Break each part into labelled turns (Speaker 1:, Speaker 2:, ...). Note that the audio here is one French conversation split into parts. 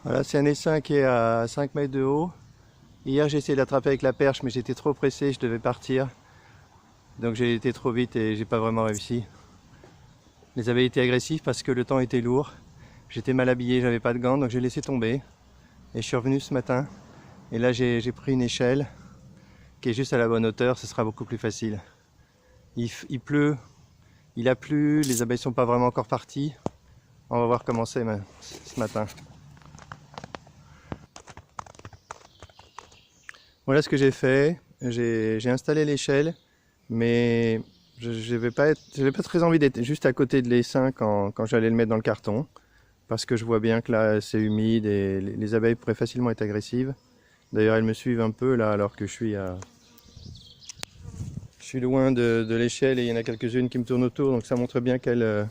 Speaker 1: Voilà, c'est un essaim qui est à 5 mètres de haut. Hier, j'ai essayé d'attraper avec la perche, mais j'étais trop pressé, je devais partir. Donc j'ai été trop vite et j'ai pas vraiment réussi. Les abeilles étaient agressives parce que le temps était lourd. J'étais mal habillé, j'avais pas de gants, donc j'ai laissé tomber. Et je suis revenu ce matin. Et là, j'ai pris une échelle qui est juste à la bonne hauteur, ce sera beaucoup plus facile. Il pleut, il a plu, les abeilles sont pas vraiment encore parties. On va voir comment c'est ce matin. Voilà ce que j'ai fait. J'ai installé l'échelle, mais je n'avais pas très envie d'être juste à côté de l'essaim quand j'allais le mettre dans le carton, parce que je vois bien que là c'est humide et les abeilles pourraient facilement être agressives. D'ailleurs, elles me suivent un peu là, alors que je suis loin de l'échelle et il y en a quelques-unes qui me tournent autour, donc ça montre bien qu'il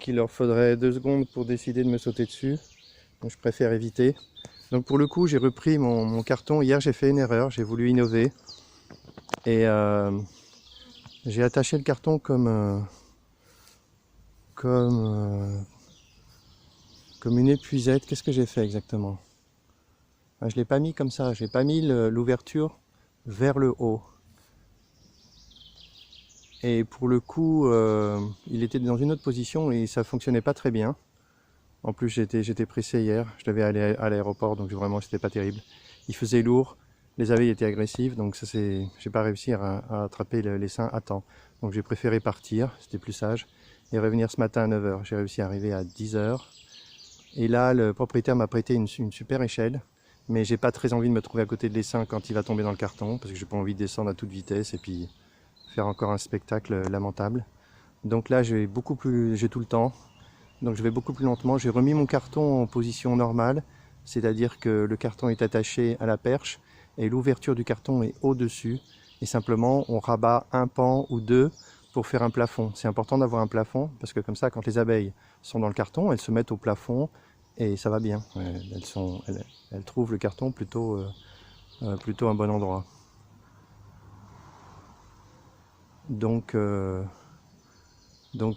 Speaker 1: leur faudrait 2 secondes pour décider de me sauter dessus. Donc je préfère éviter. Donc pour le coup, j'ai repris mon carton. Hier, j'ai fait une erreur, j'ai voulu innover. Et j'ai attaché le carton comme une épuisette. Qu'est-ce que j'ai fait exactement? Je ne l'ai pas mis comme ça, j'ai pas mis l'ouverture vers le haut. Et pour le coup, il était dans une autre position et ça fonctionnait pas très bien. En plus, j'étais pressé hier, je devais aller à l'aéroport, donc vraiment c'était pas terrible. Il faisait lourd, les abeilles étaient agressives, donc ça j'ai pas réussi à attraper l'essaim à temps. Donc j'ai préféré partir, c'était plus sage, et revenir ce matin à 9 h. J'ai réussi à arriver à 10 h. Et là, le propriétaire m'a prêté une super échelle, mais j'ai pas très envie de me trouver à côté de l'essaim quand il va tomber dans le carton, parce que j'ai pas envie de descendre à toute vitesse et puis faire encore un spectacle lamentable. Donc là, j'ai tout le temps. Donc je vais beaucoup plus lentement. J'ai remis mon carton en position normale, c'est-à-dire que le carton est attaché à la perche et l'ouverture du carton est au-dessus. Et simplement, on rabat un pan ou deux pour faire un plafond. C'est important d'avoir un plafond parce que comme ça, quand les abeilles sont dans le carton, elles se mettent au plafond et ça va bien. Elles trouvent le carton plutôt un bon endroit. Donc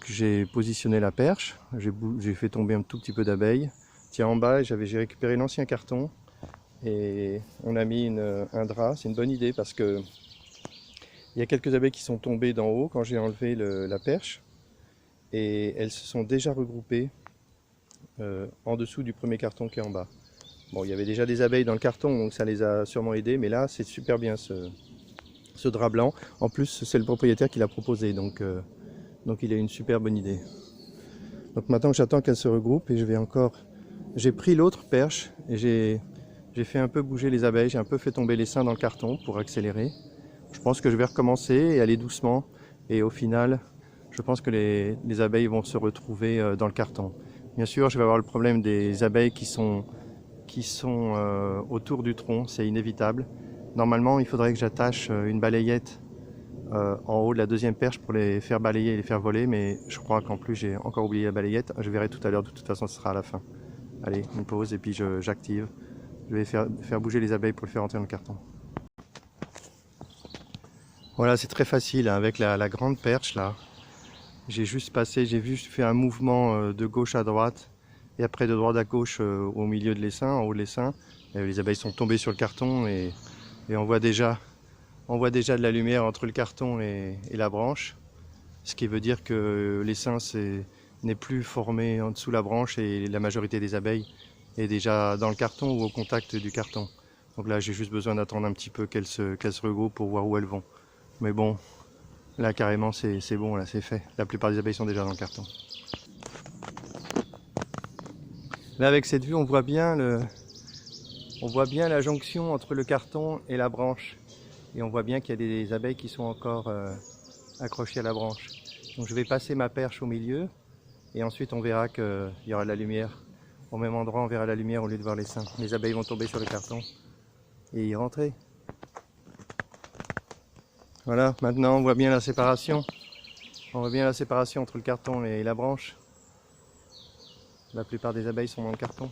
Speaker 1: j'ai positionné la perche, j'ai fait tomber un tout petit peu d'abeilles. Tiens, en bas, j'ai récupéré l'ancien carton et on a mis un drap. C'est une bonne idée parce que il y a quelques abeilles qui sont tombées d'en haut quand j'ai enlevé la perche et elles se sont déjà regroupées en dessous du premier carton qui est en bas. Bon, il y avait déjà des abeilles dans le carton, donc ça les a sûrement aidées, mais là, c'est super bien ce drap blanc. En plus, c'est le propriétaire qui l'a proposé, donc il a une super bonne idée. Donc maintenant j'attends qu'elle se regroupe et j'ai pris l'autre perche et j'ai fait un peu bouger les abeilles, j'ai un peu fait tomber l'essaim dans le carton pour accélérer. Je pense que je vais recommencer et aller doucement et au final je pense que les abeilles vont se retrouver dans le carton. Bien sûr, je vais avoir le problème des abeilles qui sont autour du tronc, c'est inévitable. Normalement, il faudrait que j'attache une balayette en haut de la deuxième perche pour les faire balayer et les faire voler, mais je crois qu'en plus j'ai encore oublié la balayette. Je verrai tout à l'heure, de toute façon ce sera à la fin. Allez, une pause et puis j'active. Je vais faire bouger les abeilles pour le faire entrer dans le carton. Voilà, c'est très facile hein, avec la grande perche là. J'ai juste fait un mouvement de gauche à droite et après de droite à gauche au milieu de l'essaim, en haut de l'essaim. Les abeilles sont tombées sur le carton et on voit déjà de la lumière entre le carton et la branche, ce qui veut dire que l'essaim n'est plus formé en dessous de la branche et la majorité des abeilles est déjà dans le carton ou au contact du carton. Donc là j'ai juste besoin d'attendre un petit peu qu'elles se regroupent pour voir où elles vont. Mais bon, là carrément c'est bon, là c'est fait. La plupart des abeilles sont déjà dans le carton. Là avec cette vue on voit bien la jonction entre le carton et la branche. Et on voit bien qu'il y a des abeilles qui sont encore accrochées à la branche. Donc je vais passer ma perche au milieu et ensuite on verra qu'il y aura de la lumière. Au même endroit on verra la lumière au lieu de voir l'essaim. Les abeilles vont tomber sur le carton et y rentrer. Voilà, maintenant on voit bien la séparation. On voit bien la séparation entre le carton et la branche. La plupart des abeilles sont dans le carton.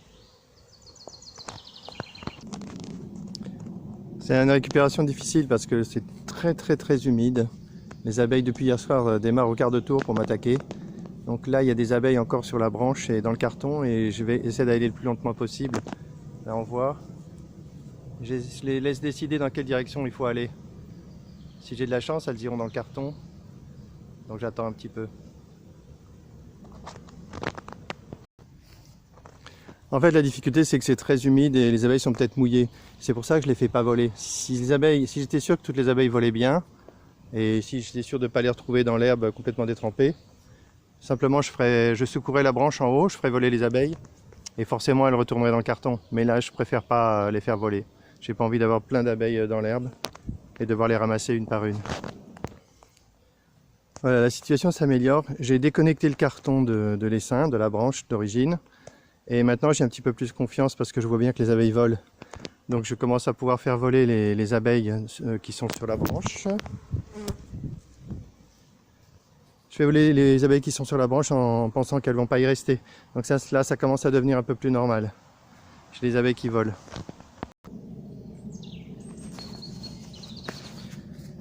Speaker 1: C'est une récupération difficile parce que c'est très humide. Les abeilles depuis hier soir démarrent au quart de tour pour m'attaquer. Donc là il y a des abeilles encore sur la branche et dans le carton, et je vais essayer d'aller le plus lentement possible. Là on voit. Je les laisse décider dans quelle direction il faut aller. Si j'ai de la chance, elles iront dans le carton. Donc j'attends un petit peu. En fait la difficulté c'est que c'est très humide et les abeilles sont peut-être mouillées. C'est pour ça que je les fais pas voler. Si j'étais sûr que toutes les abeilles volaient bien, et si j'étais sûr de ne pas les retrouver dans l'herbe complètement détrempées, simplement je secouerais la branche en haut, je ferais voler les abeilles, et forcément elles retourneraient dans le carton. Mais là je préfère pas les faire voler. J'ai pas envie d'avoir plein d'abeilles dans l'herbe et devoir les ramasser une par une. Voilà, la situation s'améliore. J'ai déconnecté le carton de l'essaim, de la branche d'origine. Et maintenant j'ai un petit peu plus confiance parce que je vois bien que les abeilles volent. Donc je commence à pouvoir faire voler les abeilles qui sont sur la branche. Je fais voler les abeilles qui sont sur la branche en pensant qu'elles ne vont pas y rester. Donc là ça commence à devenir un peu plus normal. J'ai les abeilles qui volent.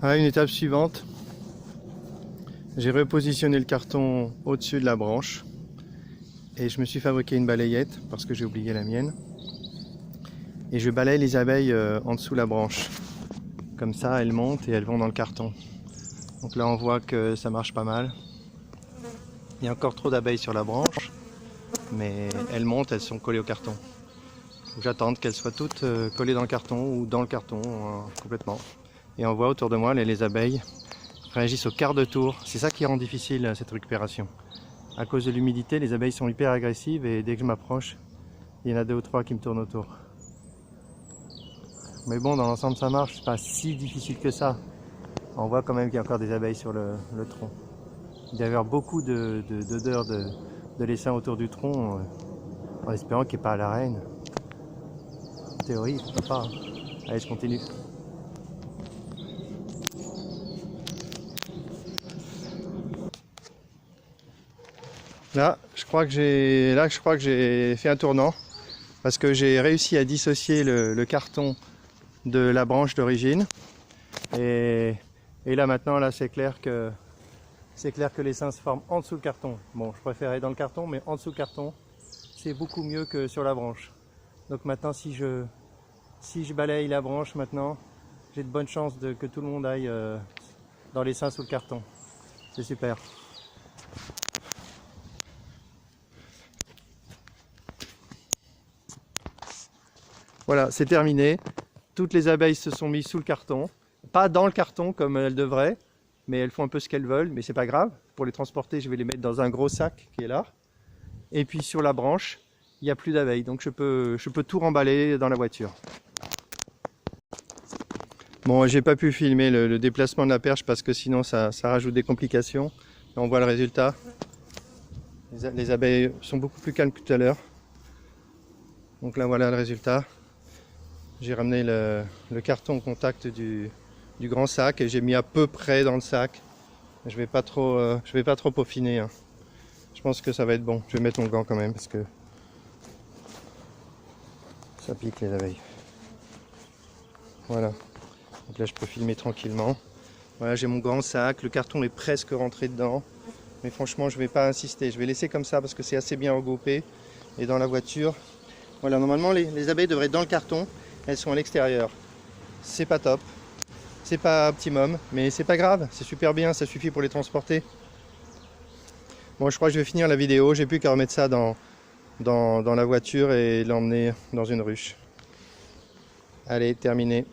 Speaker 1: Voilà une étape suivante. J'ai repositionné le carton au-dessus de la branche. Et je me suis fabriqué une balayette parce que j'ai oublié la mienne. Et je balaye les abeilles en dessous de la branche. Comme ça, elles montent et elles vont dans le carton. Donc là, on voit que ça marche pas mal. Il y a encore trop d'abeilles sur la branche, mais elles montent, elles sont collées au carton. J'attends qu'elles soient toutes collées dans le carton ou dans le carton complètement. Et on voit autour de moi les abeilles réagissent au quart de tour. C'est ça qui rend difficile cette récupération. À cause de l'humidité, les abeilles sont hyper agressives et dès que je m'approche, il y en a 2 ou 3 qui me tournent autour. Mais bon, dans l'ensemble ça marche, c'est pas si difficile que ça. On voit quand même qu'il y a encore des abeilles sur le tronc. Il doit y avoir beaucoup d'odeurs de l'essaim autour du tronc, en espérant qu'il n'y ait pas la reine. En théorie, pourquoi pas. Hein. Allez, je continue. Là, je crois que j'ai fait un tournant parce que j'ai réussi à dissocier le carton de la branche d'origine. Et là maintenant, là c'est clair que l'essaim se forme en dessous le carton. Bon, je préfère aller dans le carton, mais en dessous le carton, c'est beaucoup mieux que sur la branche. Donc maintenant, si je balaye la branche maintenant, j'ai de bonnes chances que tout le monde aille dans l'essaim sous le carton. C'est super. Voilà, c'est terminé. Toutes les abeilles se sont mises sous le carton. Pas dans le carton comme elles devraient, mais elles font un peu ce qu'elles veulent, mais c'est pas grave. Pour les transporter, je vais les mettre dans un gros sac qui est là. Et puis sur la branche, il n'y a plus d'abeilles, donc je peux tout remballer dans la voiture. Bon, j'ai pas pu filmer le déplacement de la perche parce que sinon ça rajoute des complications. Là, on voit le résultat. Les abeilles sont beaucoup plus calmes que tout à l'heure. Donc là, voilà le résultat. J'ai ramené le carton au contact du grand sac et j'ai mis à peu près dans le sac. Je vais pas trop peaufiner. Hein. Je pense que ça va être bon. Je vais mettre mon gant quand même parce que ça pique les abeilles. Voilà. Donc là je peux filmer tranquillement. Voilà, j'ai mon grand sac. Le carton est presque rentré dedans. Mais franchement je vais pas insister. Je vais laisser comme ça parce que c'est assez bien regroupé. Et dans la voiture. Voilà, normalement les abeilles devraient être dans le carton. Elles sont à l'extérieur. C'est pas top. C'est pas optimum. Mais c'est pas grave. C'est super bien. Ça suffit pour les transporter. Bon, je crois que je vais finir la vidéo. J'ai plus qu'à remettre ça dans la voiture et l'emmener dans une ruche. Allez, terminé.